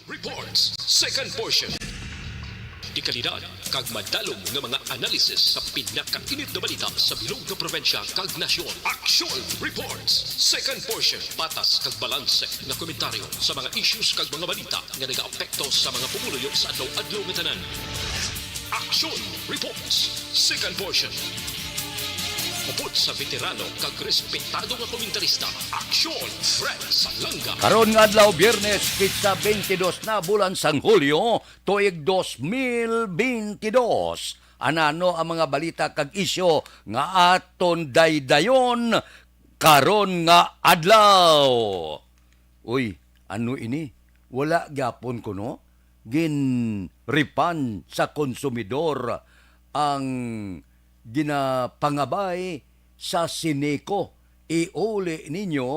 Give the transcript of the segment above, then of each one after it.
Reports, second portion. Ikalidad, kag madalom nga mga analisis sa pinakainit na balita sa bilog na probensya kag nasyon. Action Reports, second portion. Patas kag balanse na komentaryo sa mga issues kag mga balita nga nagaapekto sa mga pumuluyo sa adlaw-adlaw nga tanan. Action Reports, second portion. Upod sa veterano kag respetado nga komentarista, Action Fred Salanga. Karon nga adlaw Biyernes kitsa 22 na bulan sang Hulyo tuig 2022. Anano ang mga balita kag isyo nga aton daydayon karon nga adlaw. Uy, ano ini? Wala gyapon kuno ginripan sa konsumidor ang ginapangabay sa Sineco. Iuli ninyo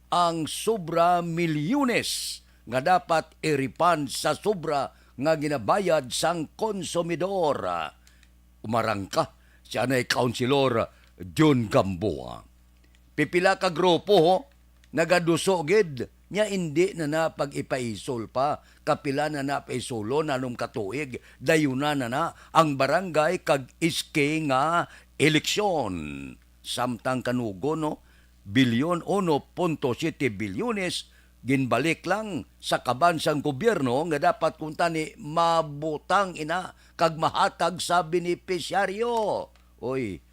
ang sobra milyones nga dapat iripan sa sobra nga ginabayad sang konsumidor. Umarangka siya na Councilor John Gamboa. Pipila ka grupo nagadusogid nya hindi na napag-ipaisol pa, kapila na napaisulo na nung katuig, dayuna na ang barangay kag iske nga eleksyon. Samtang kanugo, no, 1.7 bilyones, ginbalik lang sa kabansang gobyerno nga dapat kuntani mabutang ina kag mahatag sa benepisyaryo. Oy,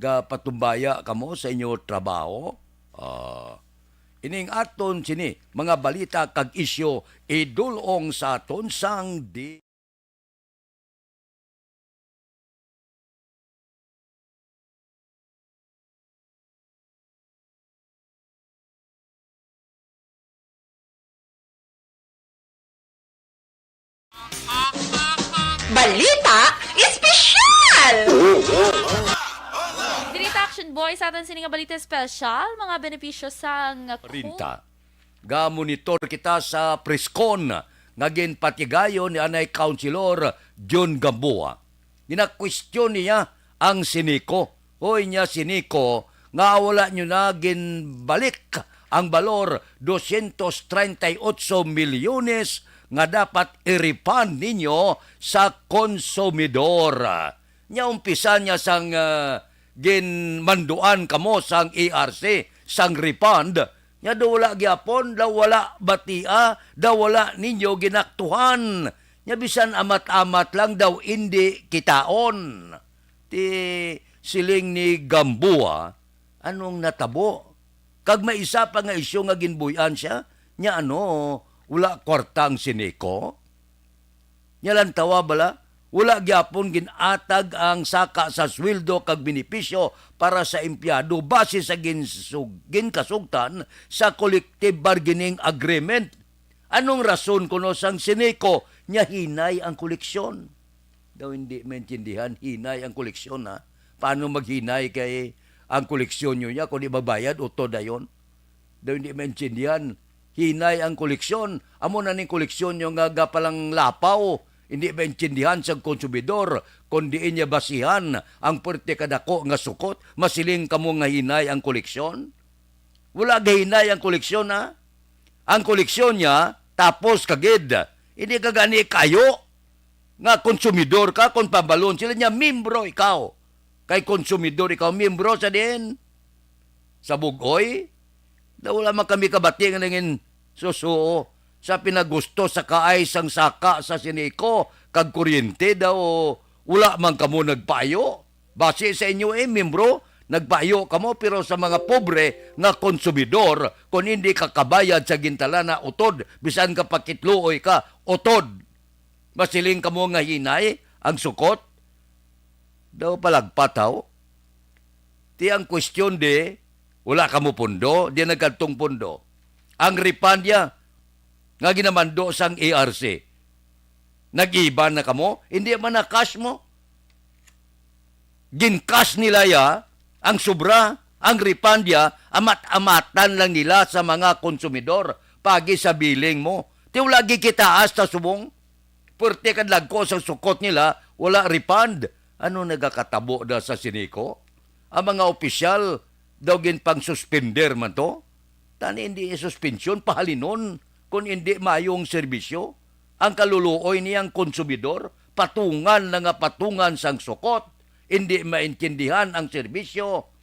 patumbaya kamo sa inyo trabaho? Ining aton sini mga balita kag isyo idulong sa aton sang di. Balita Espesyal! Dirita Action Boys sa atin sining balita special, mga benepisyo sang Rinta. Ga-monitor kita sa Priscon nga ginpatigayon ni anay Councilor John Gamboa. Ginakwestiyon niya ang Sineco. Hoy niya Sineco, nga wala nyo na ginbalik ang balor 238 milyones nga dapat i-refund ninyo sa konsumidor. Nya umpisa niya sang ginmanduan kamo sang ERC, sang refund, nya daw wala gyapon, daw wala batia, daw wala ninyo ginaktuhan. Nya bisan amat-amat lang daw hindi kitaon. Ti siling ni Gamboa, anong natabo? Kag may isa pa nga isyo nga ginbuyan siya, nya wala kwartang Sineco? Nya lang tawa bala? Wala gyapon ginatag ang saka sa sweldo kag benepisyo para sa empleyado base sa ginkasugtan sa collective bargaining agreement. Anong rason kuno sang Sineco nya hinay ang koleksyon? Daw hindi maintindihan, hinay ang koleksyon ha. Paano maghinay kay ang koleksyon nyo niya kung di babayad o to dayon? Daw hindi maintindihan, hinay ang koleksyon. Amo na ning koleksyon nyo nga gapalang lapaw. Hindi ba intindihan sa konsumidor, kundi niya basihan ang perte kadako nga sukot, masiling kamo nga hinay ang koleksyon? Wala gahinay ang koleksyon ha? Ang koleksyon niya, tapos kagid. Hindi ka gani kayo nga konsumidor ka, kung pabalon sila niya, membro ikaw. Kay konsumidor ikaw, membro sa din. Sa bugoy, daw wala kami kabati nga nangin susuo sa pinagusto sa kaaysang saka sa Sineco kag kuryente daw wala man kamo nagpayo. Base sa inyo membro, nagpayo kamo pero sa mga pobre nga konsumidor kung hindi ka kabayad sa gintalana utod, bisan ka pakitluoy ka utod. Masiling kamo nga hinay ang sukot. Daw palagpataw. Ti ang question de, wala kamo pundo, di nagkantong pundo. Ang refund niya, nga ginamando sang ERC. Nag-iba na kamo, hindi man na cash mo. Gin-cash nila ya, ang sobra, ang refund ya, amat-amatan lang nila sa mga konsumidor pagi sa billing mo. Ti wala gikitaas ta subong. Purti kad lagko sa sukot nila, wala refund. Ano nagakatabo da sa Sineco? Ang mga opisyal daw ginpang suspender man to. Tani hindi suspensyon, pahalinon. kung hindi mayong serbisyo. Ang kaluluoy niyang konsumidor, patungan na nga patungan sang sukot, hindi maintindihan ang serbisyo.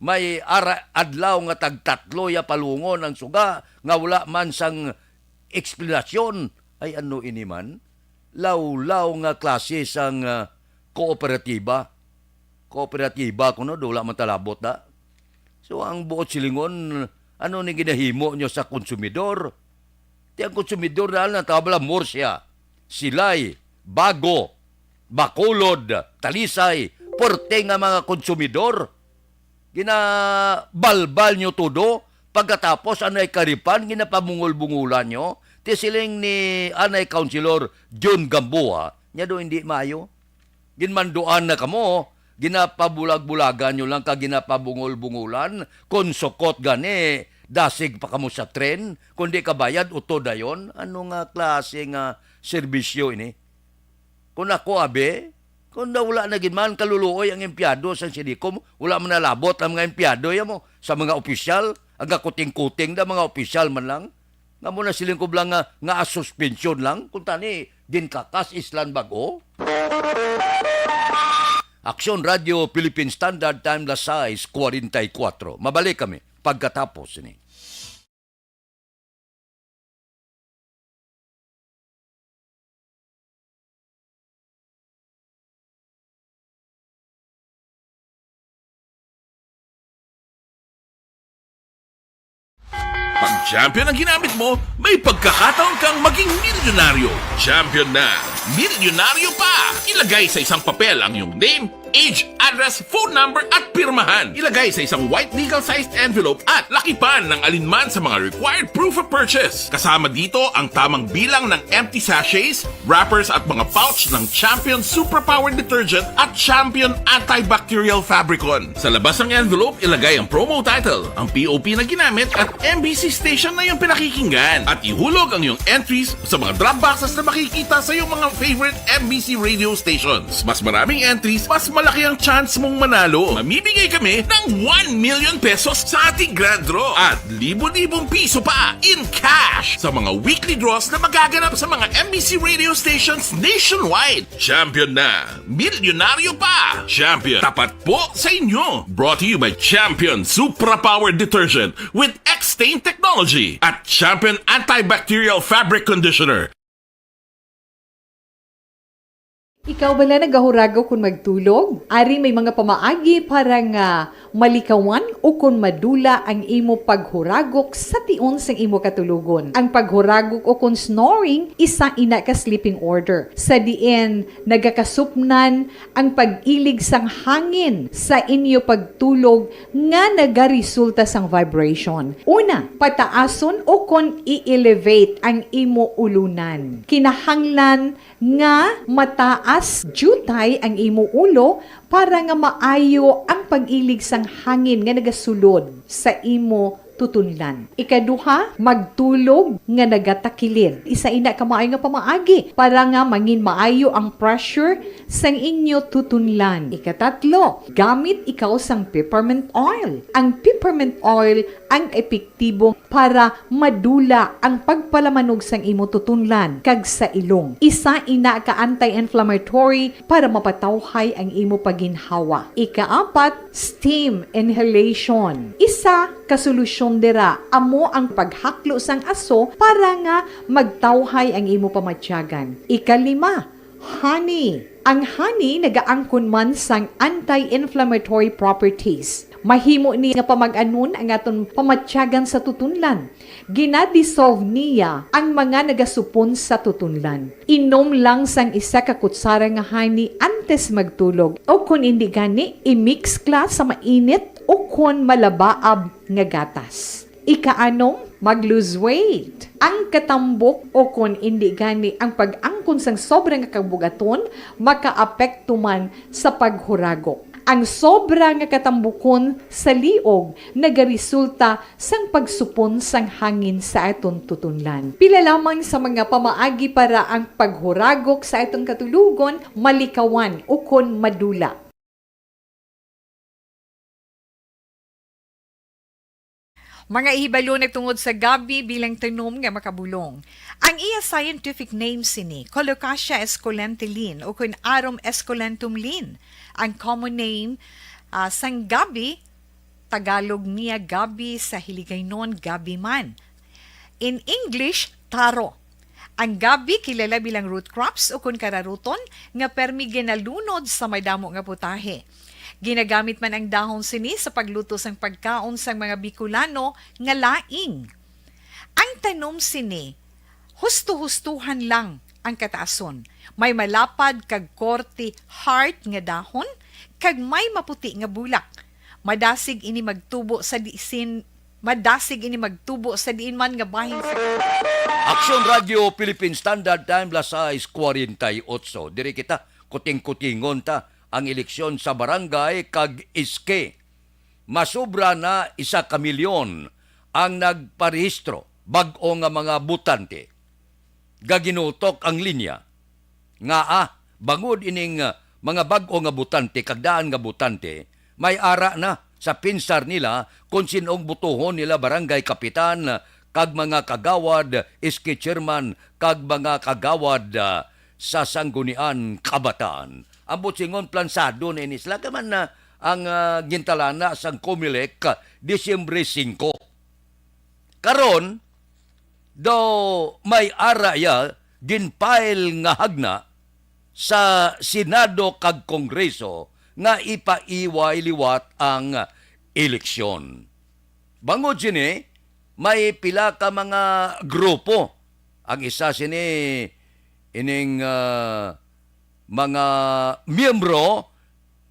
May adlaw nga tagtatlo ya palungon ang suga, nga wala man sang eksplanasyon. Ay ano ini man? Law-law nga klase sang kooperatiba. Kooperatiba kuno, wala man talabot da. So ang buot silingon, ano ni ginahimo nyo sa konsumidor? Di ang konsumidor na tabla Murcia, Silay, Bago, Bacolod, Talisay, porte nga mga konsumidor. Ginabalbal nyo todo, pagkatapos anay karipan, ginapamungol-bungulan nyo, ti siling ni anay Councilor John Gamboa, niya do hindi mayo. Ginmanduan na kamo, ginapabulag-bulagan nyo lang ka ginapabungol-bungulan, konsokot gani, dasig pa kamo sa tren, kundi kabayad, uto dayon. Ano nga klase nga serbisyo ini? Kung ako, abe, kung wala na ginman kaluluoy ang empleyado sa Sidikom, wala man nalabot ang mga empleyado mo sa mga opisyal, ang kuting-kuting da mga opisyal man lang. Nga muna siling ko lang nga suspensyon lang, kung tani, din kakas islan bago. Aksyon Radio Philippine Standard Time las 6:44. Mabalik kami pagkatapos ini. Pag champion ang ginamit mo, may pagkakataon kang maging milyonaryo. Champion na, milyonaryo pa! Ilagay sa isang papel ang iyong name, age, address, phone number at pirmahan. Ilagay sa isang white legal-sized envelope at lakipan ng alinman sa mga required proof of purchase. Kasama dito ang tamang bilang ng empty sachets, wrappers at mga pouch ng Champion Superpower Detergent at Champion Antibacterial Fabricon. Sa labas ng envelope, ilagay ang promo title, ang POP na ginamit at MBC station na yung pinakikinggan. At ihulog ang iyong entries sa mga drop boxes na makikita sa iyong mga favorite MBC radio stations. Mas maraming entries, mas malaki ang chance mong manalo. Mamimigay kami ng 1 million pesos sa ating grand draw at libo-libong piso pa in cash sa mga weekly draws na magaganap sa mga MBC radio stations nationwide. Champion na, milyonaryo pa. Champion, tapat po sa inyo. Brought to you by Champion Supra Power Detergent with X-Stain Technology at Champion Antibacterial Fabric Conditioner. Ikaw bala nagahurago kung magtulog? Ari may mga pamaagi para nga malikawan o kung madula ang imo paghuragok sa tion sang imo katulugon. Ang paghuragok o kung snoring, isa ina ka sleeping order. Sa diin, nagakasupnan ang pag-ilig sang hangin sa inyo pagtulog nga nagaresulta sang vibration. Una, pataason o kung i-elevate ang imo ulunan. Kinahanglan nga mataas jutay ang imo ulo para nga maayo ang pag-ilig sang hangin nga nagasulod sa imo tutunlan. Ikaduha, magtulog nga nagatakilid. Isa ina ka maayo nga pamaagi para nga mangin maayo ang pressure sang inyo tutunlan. Ikatatlo, gamit ikaw sang peppermint oil. Ang peppermint oil ang epektibo para madula ang pagpalamanog sang imo tutunlan kag sa ilong. Isa ina ka anti-inflammatory para mapatawhay ang imo paginhawa. Ikaapat, steam inhalation. Isa ka solusyon dira amo ang paghaklo sang aso para nga magtawhay ang imo pamatyagan. Ikalima, honey. Ang honey nagaangkon man sang anti-inflammatory properties. Mahimo ni nga pamag-anon ang aton pamatyagan sa tutunlan. Ginadissolve niya ang mga nagasupon sa tutunlan. Inom lang sang isa ka kutsara nga honey antes magtulog. O kung hindi gani, i-mix kla sa mainit o kung malabaab nga gatas. Ikaanom, mag-lose weight. Ang katambok o kung hindi gani ang pag-angkon sang sobrang kabugaton, makaapekto man sa paghuragok. Ang sobra nga katambukon sa liog nagaresulta sang pagsupon sang hangin sa aton tutunlan. Pila lamang sa mga pamaagi para ang paghuragok sa aton katulugon malikawan o kon madula. Mga ihibalo nagtungod sa gabi bilang tanom nga makabulong. Ang iya scientific name sini, Colocasia esculentilin o kun Arum esculentum lin. Ang common name sang gabi, Tagalog niya gabi, sa Hiligaynon gabi man. In English, taro. Ang gabi kilala bilang root crops o kun kararuton nga permi ginalunod sa may damo nga putahe. Ginagamit man ang dahon sini sa pagluto sang pagkaon sang mga Bicolano nga laing. Ang tanom sini, husto-hustuhan lang ang kataason. May malapad kag korte hard nga dahon kag may maputi nga bulak. Madasig ini magtubo sa diin man nga bahin sa Aksyon Radio Philippine Standard Time Lasais 48. Diri kita kuting-kutingon ta ang eleksyon sa barangay kag iske. Masubra na 1 milyon ang nagparehistro bag-o nga mga butante. Gaginutok ang linya nga bangod ining mga bag-o nga butante kag daan nga butante may ara na sa pinsar nila kung sinong butuhon nila barangay kapitan kag mga kagawad iske chairman kag mga kagawad sa sanggunian kabataan. Ang butsingon plansado na ini sila kaman na ang gintalana sang Comelec Disyembre 5. Karon do may ara ya ginfile nga hagna sa Senado kag Kongreso nga ipaiway liwat ang eleksyon. Bangod sini may pila ka mga grupo. Ang isa sini ining mga miyembro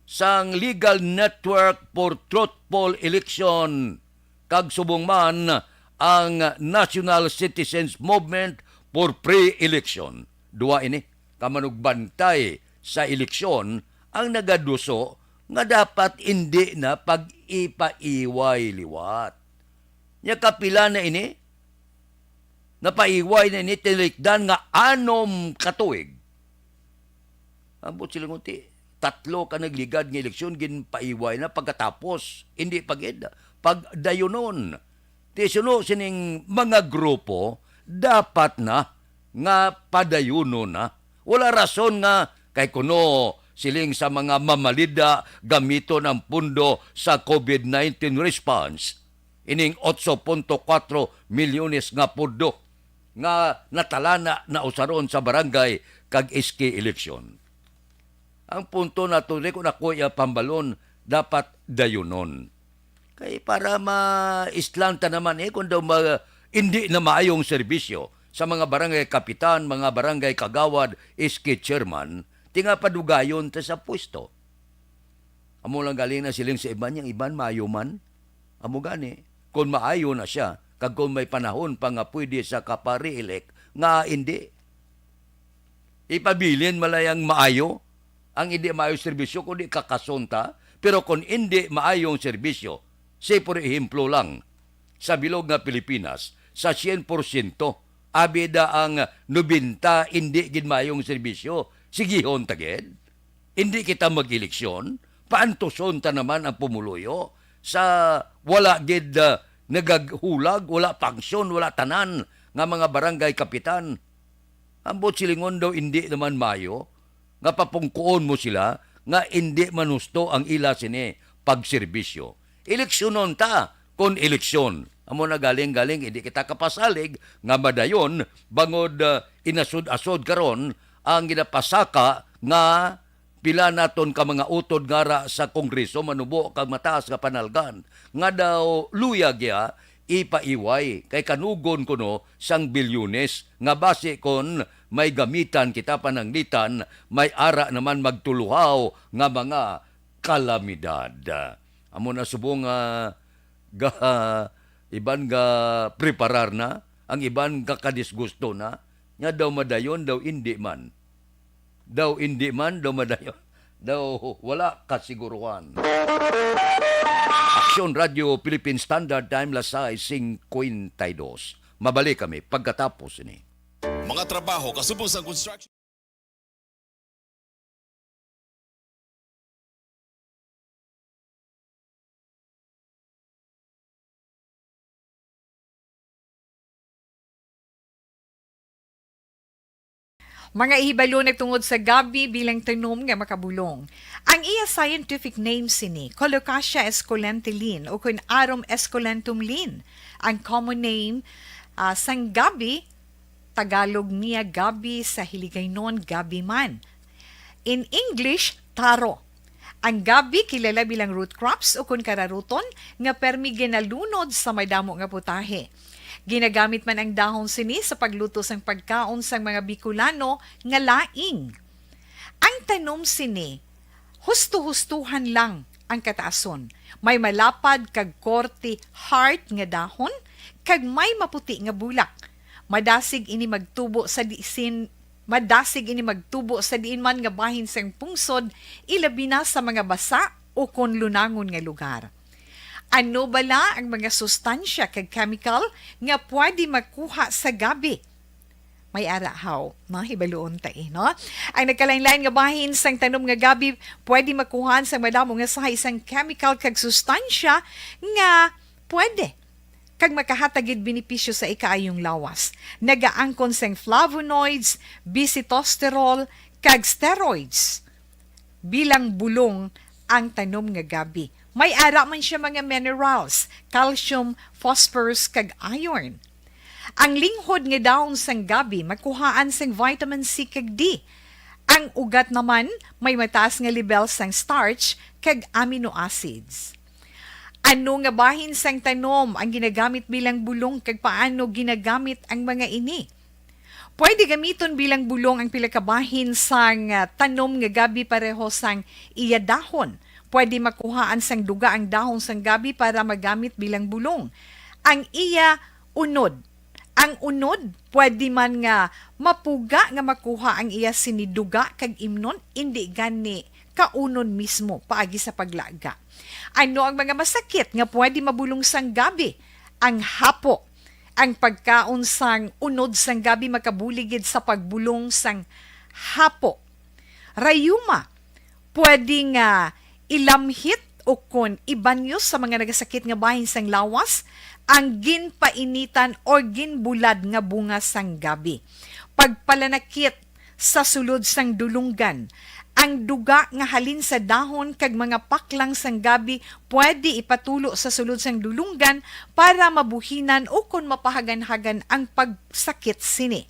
sang Legal Network for Truthful Election kag subong man ang National Citizens Movement for Pre-Election. Dua ini kamanugbantay sa eleksyon ang nagaduso nga dapat hindi na pag-ipaiway liwat. Nya kapila na ini napaiway na ini tilikdan nga 6 katuig. Ambot sila ngunti, 3 ka nagligad ng eleksyon, ginpaiway na pagkatapos, hindi pagdayunon. Tisuno sining mga grupo, dapat na nga padayuno na. Wala rason nga kay kuno siling sa mga mamalida gamito ng pundo sa COVID-19 response. Ining 8.4 milyones nga pundo nga natalana na usaron sa barangay kag iske eleksyon. Ang punto na ito, kung ako pambalon, dapat dayunon. Kaya para ma-islanta naman kung daw hindi na maayong serbisyo sa mga barangay kapitan, mga barangay kagawad, iske chairman, tinga padugayon ta sa pwesto. Amo lang galing na siling sa iban, yung iban maayo man. Amo gani, kung maayo na siya, kag kung may panahon pa nga pwede sa kapari-elect, nga hindi. Ipabilin malayang maayo, ang hindi maayong serbisyo kundi kakasonta, pero kung hindi maayong serbisyo, say por ehemplo lang, sa bilog nga Pilipinas, sa 100%, abida ang 90 hindi gid maayong serbisyo, sigihon tagid. Hindi kita mag-eleksyon, paantoson ta naman ang pumuluyo, sa wala gid nagaghulag, wala pangsyon, wala tanan, nga mga barangay kapitan. Ambot silingon daw hindi naman mayo, nga papungkuon mo sila nga hindi manusto ang ila sini pagserbisyo. Eleksyonon ta kon eleksyon. Amo na galing-galing hindi kita kapasalig nga madayon bangod inasod-asod karon ang ginapasaka nga pila naton ka mga utod ngara sa Kongreso manubo kag mataas nga panalgan nga daw luyag ya ipaiway kay kanugon kuno sang bilyones nga base kon may gamitan kita pananglitan, may ara naman magtuluhaw nga mga kalamidad. Amo na subong iban ga preparar na, ang iban ga kadisgusto na, nga daw madayon, daw hindi man. Daw hindi man, daw madayon. Daw wala kasiguruhan. Aksyon Radio Philippine Standard Time Lasai 52. Mabalik kami pagkatapos ini. Mga trabaho kasubong sa construction. Mga ihibalo nagtungod sa gabi bilang tanom nga makabulong. Ang iya scientific name sini, Colocasia esculentilin o kun Arum esculentum lin. Ang common name sang gabi, Tagalog niya gabi, sa Hiligaynon gabi man. In English, taro. Ang gabi kilala bilang root crops o kun kararuton nga permi ginalunod sa may damo nga putahe. Ginagamit man ang dahon sini sa pagluto sang pagkaon sang mga Bicolano nga laing. Ang tanom sini, husto-hustuhan lang ang kataason. May malapad kag korte heart nga dahon kag may maputi nga bulak. Madasig ini magtubo sa diin man nga bahin sang pungsod, ilabi na sa mga basa o kon lunangon nga lugar. Ano bala ang mga sustansya kag chemical nga pwede makuha sa gabi? May arahaw, mahibaluon tayo, no? Ang nagkalain-lain nga bahin sang tanom nga gabi, pwede makuha sa madamo nga sa isang chemical kag sustansya nga pwede kag makahatagid benepisyo sa ikaayong lawas. Nagaangkon sang flavonoids, bisitosterol, kag steroids. Bilang bulong ang tanom nga gabi. May ara man siya mga minerals, calcium, phosphorus, kag iron. Ang linghod nga dahon sang gabi, makuhaan sang vitamin C kag D. Ang ugat naman, may mataas nga level sang starch kag amino acids. Ano nga bahin sang tanom ang ginagamit bilang bulong kag paano ginagamit ang mga ini? Pwede gamiton bilang bulong ang pila ka bahin sang tanom nga gabi pareho sang iya dahon. Pwede makuhaan sang duga ang dahon sang gabi para magamit bilang bulong. Ang iya unod. Ang unod, pwede man nga mapuga nga makuha ang iya siniduga kag imnon, hindi gani kaunon mismo paagi sa paglaga. Ano ang mga masakit nga pwede mabulong sang gabi? Ang hapo. Ang pagkaon sang unod sang gabi makabuligid sa pagbulong sang hapo. Rayuma. Pwede nga ilamhit o kon ibanyo sa mga nagasakit nga bahin sang lawas ang ginpainitan o ginbulad nga bunga sang gabi. Pagpalanakit sa sulod sang dulunggan, ang duga nga halin sa dahon kag mga paklang sang gabi pwede ipatulo sa sulod sang dulunggan para mabuhinan o kon mapahagan-hagan ang pagsakit sini.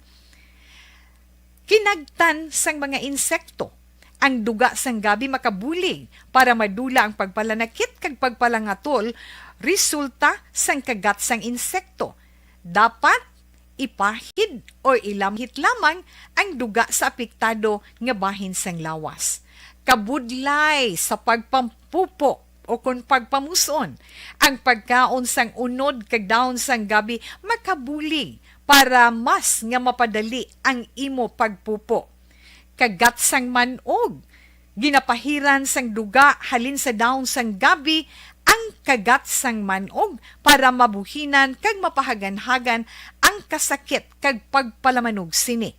Kinagtan sang mga insekto. Ang duga sang gabi makabulig para madula ang pagpalanakit kag pagpalangatol resulta sang kagat sang insekto. Dapat ipahid o ilamhit lamang ang duga sa apektado nga bahin sang lawas. Kabudlay sa pagpampupo o kung pagpamuson, ang pagkaon sang unod kag dahon sang gabi makabulig para mas nga mapadali ang imo pagpupo. Kagat sang manog, ginapahiran sang duga halin sa dahon sang gabi ang kagat sang manog para mabuhinan kag mapahagan-hagan ang kasakit kag pagpalamanog sini.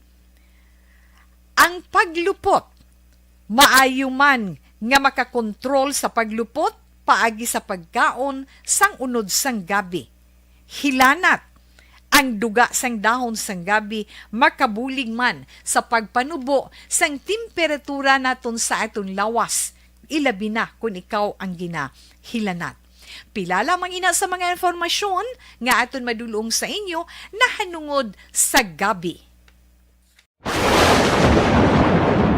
Ang paglupot, maayo man nga makakontrol sa paglupot paagi sa pagkaon sang unod sang gabi. Hilanat, ang duga sang dahon sang gabi makabulig man sa pagpanubo sang temperatura naton sa aton lawas. Ilabi na kung ikaw ang ginahilanat. Pila lamang ina sa mga informasyon nga aton madulong sa inyo na hanungod sa gabi.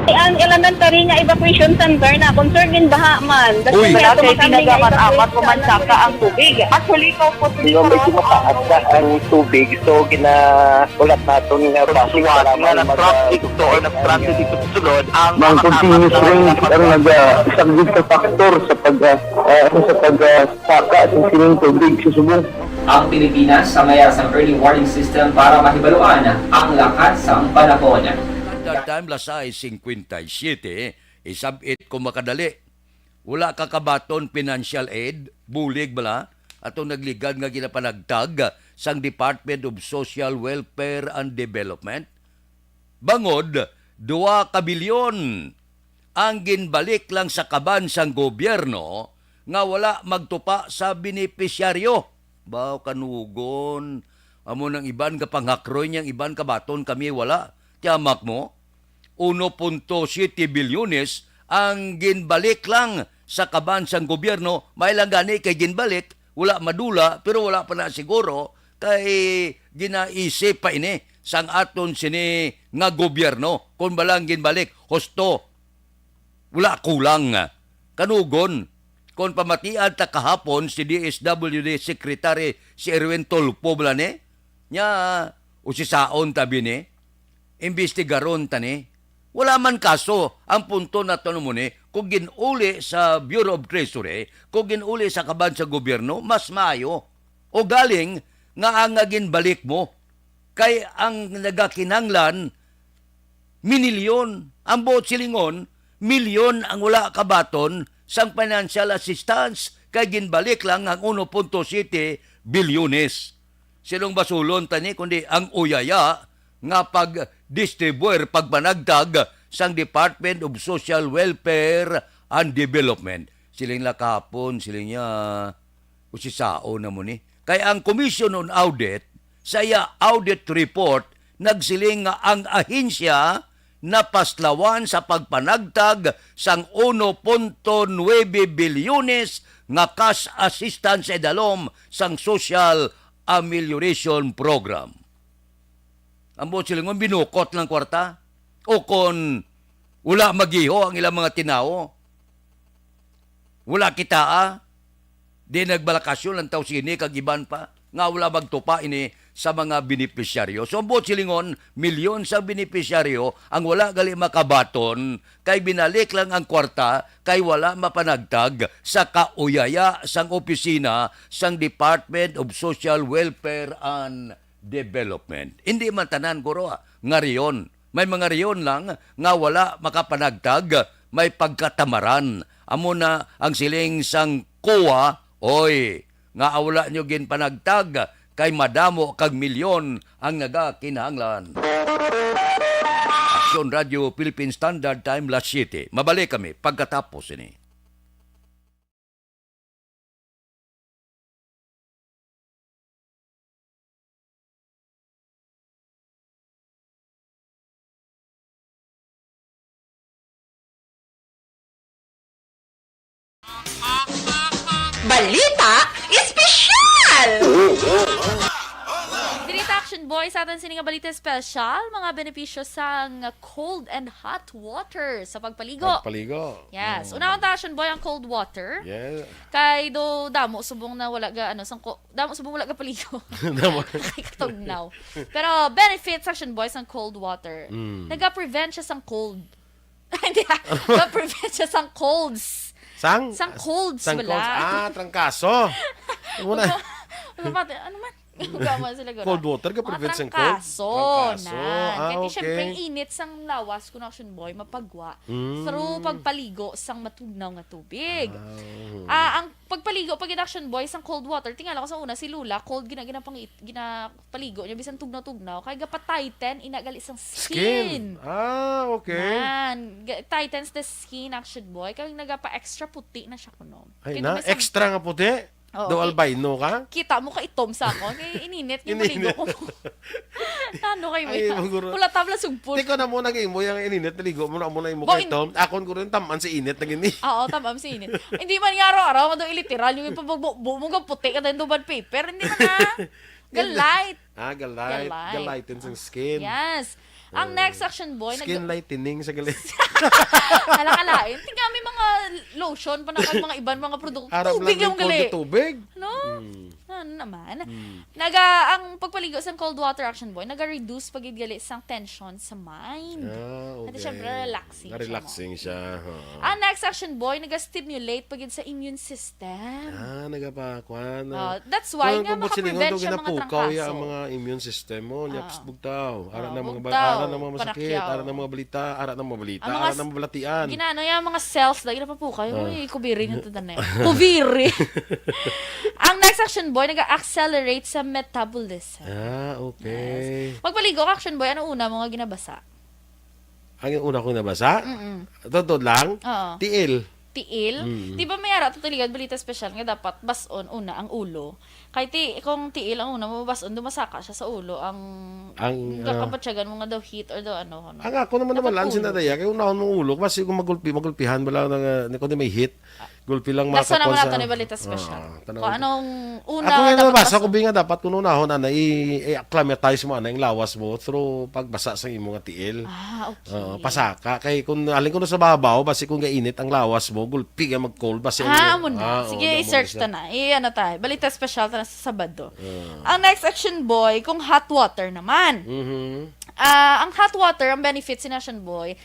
Ang elementary nga evacuation center na concern din baha man. Uy, kay pinagamat-amat ko man saka ang tubig. Actually, ko po Hindi mo medyo mataas na ang tubig. So, ulat natin nga basuhan nga ng traffic to or nag-traffic dito sa sulod. Ang continuous rain ang isang good factor sa pagsaka at sining tubig sa subong. Ang Pilipinas sa mayas ng early warning system para mahibaluan ang lakas ng panahon. That time, lasay 57, isabit ko makadali. Wala kakabaton financial aid, bulig bala, atong nagligad nga ginapanagtag sang Department of Social Welfare and Development. Bangod, 2 kabilyon ang ginbalik lang sa kaban sang gobyerno nga wala magtupa sa benepisyaryo. Baw kanugon, amo nang iban ka panghakroy niyang iban kabaton kami wala. Tiyamak mo, 1.7 bilyones ang ginbalik lang sa kabansang gobyerno. May lang gani kay ginbalik, wala madula, pero wala pa na siguro kay ginaisip pa ini sang aton sini nga gobyerno. Kung balang ginbalik, husto, wala kulang. Kanugon, kung pamatian ta kahapon si DSWD Secretary si Erwin Tulfo blane, nya usisaon tabi ni, imbestigaron ta ni, wala man kaso. Ang punto na to mo ni, kung ginuli sa Bureau of Treasury, kung ginuli sa kaban sa gobyerno, mas maayo. O galing nga ang ginbalik mo, kay ang nagakinanglan, minilyon. Ang buot silingon, milyon ang wala kabaton sang financial assistance, kay ginbalik lang ang 1.7 bilyones. Silong basulon tani kundi ang uyaya nga pag-distribuer, pagpanagdag sang Department of Social Welfare and Development. Siling lakapon, siling niya usisao na mo ni. Kaya ang Commission on Audit, sa iya audit report, nagsiling nga ang ahensya napaslawan sa pagpanagtag sang 1.9 bilyones nga cash assistance edalom sang Social Amelioration Program. Ang buot silingon, binukot ng kwarta. O kon wala magiho ang ilang mga tinawo. Wala kitaa. Di nagbalakasyon ang tao sini, kagiban pa. Nga wala magtupa ini sa mga benepisyaryo. So, ang buot silingon, milyon sa benepisyaryo, ang wala gali makabaton, kay binalik lang ang kwarta, kay wala mapanagtag sa kauyaya sang opisina sang Department of Social Welfare and Development. Hindi man tanan, guro, nga riyon. May mga riyon lang nga wala makapanagtag, may pagkatamaran. Amo na ang siling sang COA, oy, nga wala nyo ginpanagtag, kay madamo kag milyon ang nagakinahanglan. Aksyon Radio Philippine Standard Time, Las 7. Mabalik kami pagkatapos ini. Balita Espesyal! Dirita Action Boy sa atin sininga balita special, mga benepisyo sa cold and hot water sa pagpaligo. Yes. Unang Action Boy ang cold water. Yeah. Kay do damo subong na wala ga damo subong wala ga paligo. Kay katugnaw. Pero benefits Action Boy ang cold water. Naga-prevent siya sang cold. Hindi. Naga-prevent siya sang colds. Sang colds sang wala. colds. Trangkaso. Ano man? Gama sila gura. Cold water ka prevent sang cold. Trangkaso. Kaya okay. siyempre init sang lawas kun Action Boy mapagwa. Through pagpaligo sang matugnaw nga tubig. Ang pagpaligo pag Action Boy sang cold water, tingala ko sa una si Lula, cold ginapaligo niya bisan tugnaw-tugnaw kay gapa-tighten inagali sang skin. Okay. Tightens the skin Action Boy kay nagapa-extra puti na siya kuno. Ay na, extra nga puti. Do albino ka? Kita mo ka itom sa ako. Kaya ininit yung maligo ko. Tano kayo mo Ay, yan. maguro. Pula tabla sugpon. Tiko na mo naging mo yung ininit, naligo mo na mo na yung mukha ito. Akon ko rin taman si init na gini. Oo, tamam si init. Hindi man nga araw-araw, mado iliteral, yung ipabugbo mo puti ka din duban paper. Hindi man na. Galite. Galite. Galite sa skin. Yes. Ang next Action Boy, skin lightening sa galit. Alakalain. Tingnan may mga lotion pa na mga ibang mga produkto. Tubig yung gali. Tubig? No? Ano naman? Ang pagpaligo sa cold water Action Boy, naga-reduce pagid gali sang tension sa mind. Okay. At syempre, relaxing siya. Relaxing siya. Ang next Action Boy, naga-stimulate pagid sa immune system. Nagapakwan. That's why nga makaprevent siya mga trangkaso. Ang mga immune system mo, nyaps bugtaw. Ara na mga bugtaw, mga masakit, ara na mga balita, ara na mga balatian. Ginano yung mga cells, lagi na papukay. Uy, kubiri nyo ito na yun. Kubiri! Ang next Action Boy, nag-accelerate sa metabolism. Okay. Yes. Magpaligo ka, Action Boy, ano una mo nga ginabasa? Ang una kong nabasa? Totoo lang? Oo. Tiil. tiil. Di ba may ara tutiligan balita special nga dapat bason una ang ulo. Kay kung tiil ang una mo bason dumasaka siya sa ulo ang kakapatsyagan mo nga daw hit or daw ano. Ang ako naman Dapat lan ulo. sinadaya kay unahon mong ulo kasi kung magulpihan wala nang kundi may hit. Gulpi lang Nasa naman makakuha natin ni balita special. tanaw- Kung anong una Ako nga dapat nabasa bason. ko binga dapat kung unahon ana i-acclimatize mo ana yung lawas mo through pagbasa sa imong nga tiil. Okay. Pasaka kay kung alin ko na sa babaw basi kung gainit ang lawas mo gulpi nga mag-cold basi Amo na. Sige, i-search ta na. Ano tayo. Balita special ta na sa Sabado. Ah. Ang next action boy, kung hot water naman. Ang hot water, ang benefit si Nation Boy,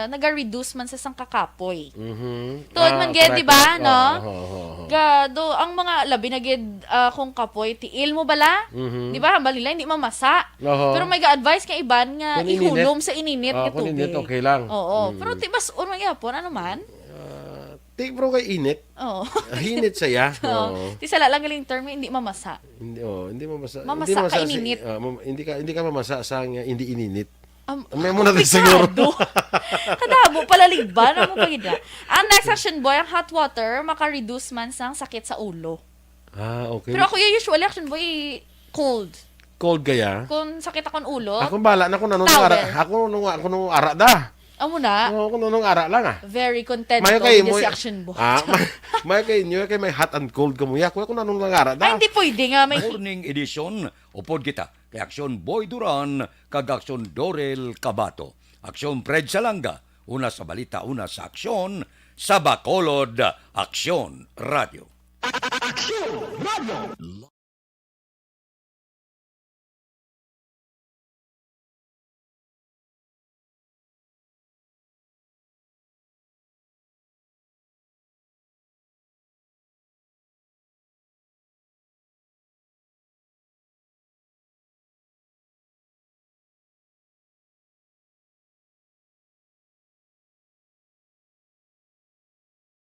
naga-reduce man sa sang kakapoy. Tuod man gid, di ba, no? Gado, ang mga labi na gid kung kapoy, tiil mo bala? Di ba? Balila, hindi mamasa. Pero may ga-advise kay iban nga Kung ininit. ihulom sa ininit nga kung tubig. init okay lang. Oo. Pero tibas, unang yapon, ano man? Take bro kay init. Oo. Hinit saya. Oo. Di sala lang galing term, hindi mamasa. Hindi mamasa. Mamasa hindi mamasa ka ininit. hindi ka mamasa sa hindi ininit. May May muna din siguro. Kadabo pala liban mo pagida. Ang next action boy, ang hot water maka-reduce man sang sakit sa ulo. Okay. Pero ako usually action boy cold. Cold gaya. Kung sakit akong ulo, Ako bala na kung nanong Towel. ara. Ako nung ara da. amo na, Ako nung ara lang very content Mayo ko kay with mo. si action boy. Mayo kay inyo kay may hot and cold kamuya. Ako nanong lang ara da. Ay, hindi pwede nga may Morning edition, upod kita. Kay Aksyon Boy Duran, kag Aksyon Dorel Cabato. Aksyon Fred Salanga, una sa balita, una sa aksyon, sa Bacolod, Aksyon Radio.